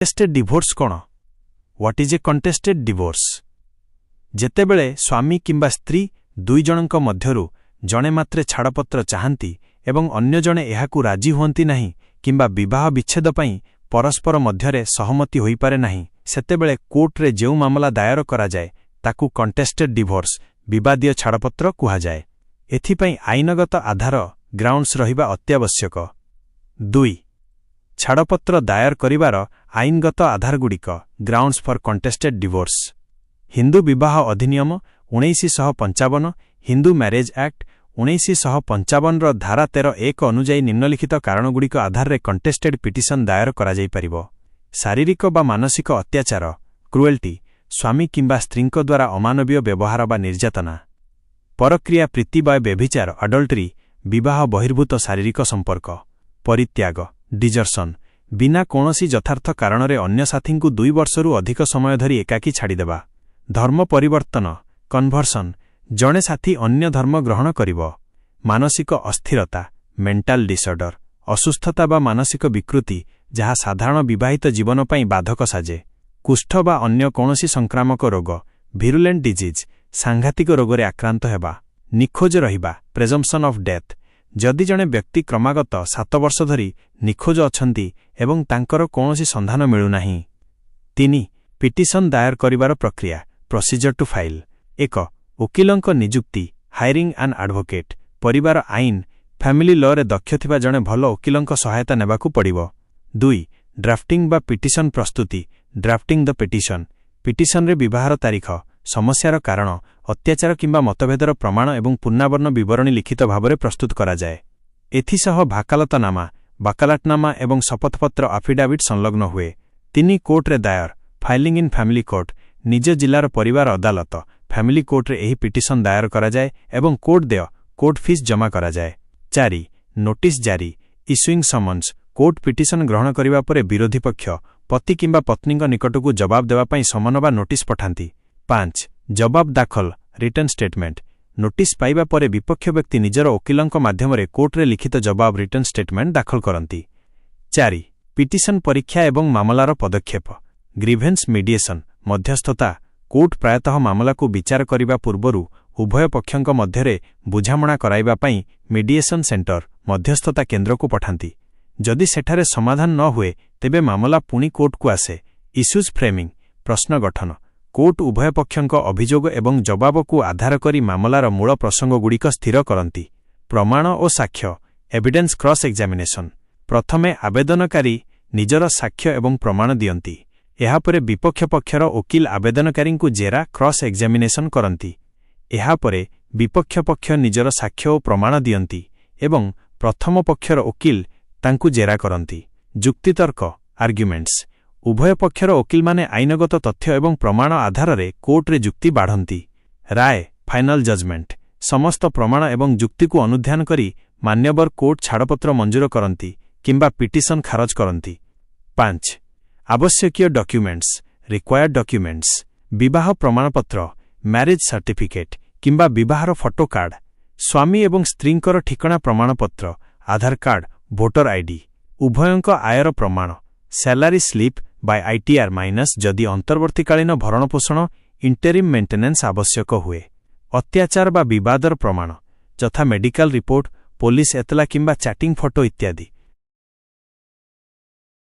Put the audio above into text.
କଣ୍ଟେଷ୍ଟେଡ୍ divorce କ'ଣ? What is a contested divorce? ଯେତେବେଳେ ସ୍ୱାମୀ କିମ୍ବା ସ୍ତ୍ରୀ ଦୁଇ ଜଣଙ୍କ ମଧ୍ୟରୁ ଜଣେ ମାତ୍ରେ ଛାଡ଼ପତ୍ର ଚାହାନ୍ତି ଏବଂ ଅନ୍ୟ ଜଣେ ଏହାକୁ ରାଜି ହୁଅନ୍ତି ନାହିଁ କିମ୍ବା ବିବାହ ବିଚ୍ଛେଦ ପାଇଁ ପରସ୍ପର ମଧ୍ୟରେ ସହମତି ହୋଇପାରେ ନାହିଁ, ସେତେବେଳେ କୋର୍ଟରେ ଯେଉଁ ମାମଲା ଦାୟର କରାଯାଏ ତାକୁ କଣ୍ଟେଷ୍ଟେଡ୍ ଡିଭୋର୍ସ ବିବାଦୀୟ ଛାଡ଼ପତ୍ର କୁହାଯାଏ। ଏଥିପାଇଁ ଆଇନଗତ ଆଧାର ଗ୍ରାଉଣ୍ଡସ୍ ରହିବା ଅତ୍ୟାବଶ୍ୟକ। 2. ଛାଡ଼ପତ୍ର ଦାୟର କରିବାର ଆଇନଗତ ଆଧାରଗୁଡ଼ିକ ଗ୍ରାଉଣ୍ଡସ୍ ଫର୍ କଣ୍ଟେଷ୍ଟେଡ୍ ଡିଭୋର୍ସ। ହିନ୍ଦୁ ବିବାହ ଅଧିନିୟମ 1955, ହିନ୍ଦୁ ମ୍ୟାରେଜ୍ ଆକ୍ଟ 1955ର ଧାରା 13(1) ଅନୁଯାୟୀ ନିମ୍ନଲିଖିତ କାରଣଗୁଡ଼ିକ ଆଧାରରେ କଣ୍ଟେଷ୍ଟେଡ୍ ପିଟିସନ୍ ଦାୟର କରାଯାଇପାରିବ। ଶାରୀରିକ ବା ମାନସିକ ଅତ୍ୟାଚାର, କ୍ରୁଏଲ୍ଟି, ସ୍ୱାମୀ କିମ୍ବା ସ୍ତ୍ରୀଙ୍କ ଦ୍ୱାରା ଅମାନବୀୟ ବ୍ୟବହାର ବା ନିର୍ଯାତନା। ପରକ୍ରିୟା ପ୍ରୀତି ବା ବ୍ୟଭିଚାର, ଆଡଲ୍ଟରି, ବିବାହ ବହିର୍ଭୂତ ଶାରୀରିକ ସମ୍ପର୍କ। ପରିତ୍ୟାଗ, ଡିଜର୍ସନ୍, ବିନା କୌଣସି ଯଥାର୍ଥ କାରଣରେ ଅନ୍ୟ ସାଥୀଙ୍କୁ 2 ବର୍ଷରୁ ଅଧିକ ସମୟ ଧରି ଏକାକୀ ଛାଡ଼ିଦେବା। ଧର୍ମ ପରିବର୍ତ୍ତନ, କନ୍ଭର୍ସନ୍, ଜଣେ ସାଥୀ ଅନ୍ୟ ଧର୍ମ ଗ୍ରହଣ କରିବ। ମାନସିକ ଅସ୍ଥିରତା, ମେଣ୍ଟାଲ୍ ଡିସଅର୍ଡର, ଅସୁସ୍ଥତା ବା ମାନସିକ ବିକୃତି ଯାହା ସାଧାରଣ ବିବାହିତ ଜୀବନ ପାଇଁ ବାଧକ ସାଜେ। କୁଷ୍ଠ ବା ଅନ୍ୟ କୌଣସି ସଂକ୍ରାମକ ରୋଗ, ଭିରୁଲେଣ୍ଟ ଡିଜିଜ୍, ସାଂଘାତିକ ରୋଗରେ ଆକ୍ରାନ୍ତ ହେବା। ନିଖୋଜ ରହିବା, ପ୍ରେଜମ୍ପସନ୍ ଅଫ୍ ଡେଥ୍, ଯଦି ଜଣେ ବ୍ୟକ୍ତି କ୍ରମାଗତ 7 ବର୍ଷ ଧରି ନିଖୋଜ ଅଛନ୍ତି ଏବଂ ତାଙ୍କର କୌଣସି ସନ୍ଧାନ ମିଳୁନାହିଁ। 3. ପିଟିସନ୍ ଦାୟର କରିବାର ପ୍ରକ୍ରିୟା, ପ୍ରୋସିଜର ଟୁ ଫାଇଲ୍। 1. ଓକିଲଙ୍କ ନିଯୁକ୍ତି, ହାଇରିଂ ଆନ୍ ଆଡଭୋକେଟ୍। ପରିବାର ଆଇନ, ଫ୍ୟାମିଲି ଲରେ ଦକ୍ଷ ଥିବା ଜଣେ ଭଲ ଓକିଲଙ୍କ ସହାୟତା ନେବାକୁ ପଡ଼ିବ। 2. ଡ୍ରାଫ୍ଟିଂ ବା ପିଟିସନ୍ ପ୍ରସ୍ତୁତି, ଡ୍ରାଫ୍ଟିଂ ଦ ପିଟିସନ୍। ପିଟିସନ୍ରେ ବିବାହର ତାରିଖ, ସମସ୍ୟାର କାରଣ, ଅତ୍ୟାଚାର କିମ୍ବା ମତଭେଦର ପ୍ରମାଣ ଏବଂ ପୂର୍ଣ୍ଣାବର୍ଣ୍ଣ ବିବରଣୀ ଲିଖିତ ଭାବରେ ପ୍ରସ୍ତୁତ କରାଯାଏ। ଏଥିସହ ଭାକାଲତନାମା, ବାକାଲାଟନାମା ଏବଂ ଶପଥପତ୍ର ଆଫିଡାଭିଟ୍ ସଂଲଗ୍ନ ହୁଏ। 3. କୋର୍ଟରେ ଦାୟର, ଫାଇଲିଂ ଇନ୍ ଫ୍ୟାମିଲି କୋର୍ଟ। ନିଜ ଜିଲ୍ଲାର ପରିବାର ଅଦାଲତ, ଫ୍ୟାମିଲି କୋର୍ଟରେ ଏହି ପିଟିସନ୍ ଦାୟର କରାଯାଏ ଏବଂ କୋର୍ଟ ଦେୟ, କୋର୍ଟ ଫିସ୍ ଜମା କରାଯାଏ। 4. ନୋଟିସ୍ ଜାରି, ଇସ୍ୟୁଇଂ ସମନ୍ସ। କୋର୍ଟ ପିଟିସନ୍ ଗ୍ରହଣ କରିବା ପରେ ବିରୋଧୀ ପକ୍ଷ ପତି କିମ୍ବା ପତ୍ନୀଙ୍କ ନିକଟକୁ ଜବାବ ଦେବା ପାଇଁ ସମନ ବା ନୋଟିସ୍ ପଠାନ୍ତି। 5. ଜବାବ ଦାଖଲ, ରିଟର୍ନ ଷ୍ଟେଟମେଣ୍ଟ। ନୋଟିସ୍ ପାଇବା ପରେ ବିପକ୍ଷ ବ୍ୟକ୍ତି ନିଜର ଓକିଲଙ୍କ ମାଧ୍ୟମରେ କୋର୍ଟରେ ଲିଖିତ ଜବାବ, ରିଟର୍ନ ଷ୍ଟେଟମେଣ୍ଟ ଦାଖଲ କରନ୍ତି। 4. ପିଟିସନ୍ ପରୀକ୍ଷା ଏବଂ ମାମଲାର ପଦକ୍ଷେପ, ଗ୍ରିଭେନ୍ସ ମିଡିଏସନ୍, ମଧ୍ୟସ୍ଥତା। କୋର୍ଟ ପ୍ରାୟତଃ ମାମଲାକୁ ବିଚାର କରିବା ପୂର୍ବରୁ ଉଭୟ ପକ୍ଷଙ୍କ ମଧ୍ୟରେ ବୁଝାମଣା କରାଇବା ପାଇଁ ମିଡିଏସନ୍ ସେଣ୍ଟର, ମଧ୍ୟସ୍ଥତା କେନ୍ଦ୍ରକୁ ପଠାନ୍ତି। ଯଦି ସେଠାରେ ସମାଧାନ ନ ହୁଏ ତେବେ ମାମଲା ପୁଣି କୋର୍ଟକୁ ଆସେ। ଇସ୍ୟୁଜ୍ ଫ୍ରେମିଂ, ପ୍ରଶ୍ନ ଗଠନ। କୋର୍ଟ ଉଭୟ ପକ୍ଷଙ୍କ ଅଭିଯୋଗ ଏବଂ ଜବାବକୁ ଆଧାର କରି ମାମଲାର ମୂଳ ପ୍ରସଙ୍ଗଗୁଡ଼ିକ ସ୍ଥିର କରନ୍ତି। ପ୍ରମାଣ ଓ ସାକ୍ଷ୍ୟ, ଏଭିଡେନ୍ସ କ୍ରସ୍ ଏକ୍ଜାମିନେସନ୍। ପ୍ରଥମେ ଆବେଦନକାରୀ ନିଜର ସାକ୍ଷ୍ୟ ଏବଂ ପ୍ରମାଣ ଦିଅନ୍ତି। ଏହାପରେ ବିପକ୍ଷ ପକ୍ଷର ଓକିଲ ଆବେଦନକାରୀଙ୍କୁ ଜେରା, କ୍ରସ୍ ଏକ୍ଜାମିନେସନ୍ କରନ୍ତି। ଏହାପରେ ବିପକ୍ଷ ପକ୍ଷ ନିଜର ସାକ୍ଷ୍ୟ ଓ ପ୍ରମାଣ ଦିଅନ୍ତି ଏବଂ ପ୍ରଥମ ପକ୍ଷର ଓକିଲ ତାଙ୍କୁ ଜେରା କରନ୍ତି। ଯୁକ୍ତିତର୍କ, ଆର୍ଗ୍ୟୁମେଣ୍ଟସ୍। ଉଭୟ ପକ୍ଷର ଓକିଲମାନେ ଆଇନଗତ ତଥ୍ୟ ଏବଂ ପ୍ରମାଣ ଆଧାରରେ କୋର୍ଟରେ ଯୁକ୍ତି ବାଢ଼ନ୍ତି। ରାୟ, ଫାଇନାଲ୍ ଜଜମେଣ୍ଟ। ସମସ୍ତ ପ୍ରମାଣ ଏବଂ ଯୁକ୍ତିକୁ ଅନୁଧ୍ୟାନ କରି ମାନ୍ୟବର କୋର୍ଟ ଛାଡ଼ପତ୍ର ମଞ୍ଜୁର କରନ୍ତି କିମ୍ବା ପିଟିସନ୍ ଖାରଜ କରନ୍ତି। 5. ଆବଶ୍ୟକୀୟ ଡକ୍ୟୁମେଣ୍ଟସ୍, ରିକ୍ୱାୟାର୍ଡ ଡକ୍ୟୁମେଣ୍ଟସ୍। ବିବାହ ପ୍ରମାଣପତ୍ର, ମ୍ୟାରେଜ୍ ସାର୍ଟିଫିକେଟ୍ କିମ୍ବା ବିବାହର ଫଟୋ କାର୍ଡ। ସ୍ୱାମୀ ଏବଂ ସ୍ତ୍ରୀଙ୍କର ଠିକଣା ପ୍ରମାଣପତ୍ର, ଆଧାର କାର୍ଡ, ଭୋଟର ଆଇଡି। ଉଭୟଙ୍କ ଆୟର ପ୍ରମାଣ, ସ୍ୟାଲାରୀ ସ୍ଲିପ୍ ବାଇ ଆଇଟିଆର୍ ମାଇନସ୍ ଯଦି ଅନ୍ତର୍ବର୍ତ୍ତୀକାଳୀନ ଭରଣପୋଷଣ, ଇଣ୍ଟେରିମ୍ ମେଣ୍ଟେନାନ୍ସ ଆବଶ୍ୟକ ହୁଏ। ଅତ୍ୟାଚାର ବା ବିବାଦର ପ୍ରମାଣ, ଯଥା ମେଡିକାଲ ରିପୋର୍ଟ, ପୋଲିସ ଏତଲା କିମ୍ବା ଚାଟିଂ ଫଟୋ ଇତ୍ୟାଦି।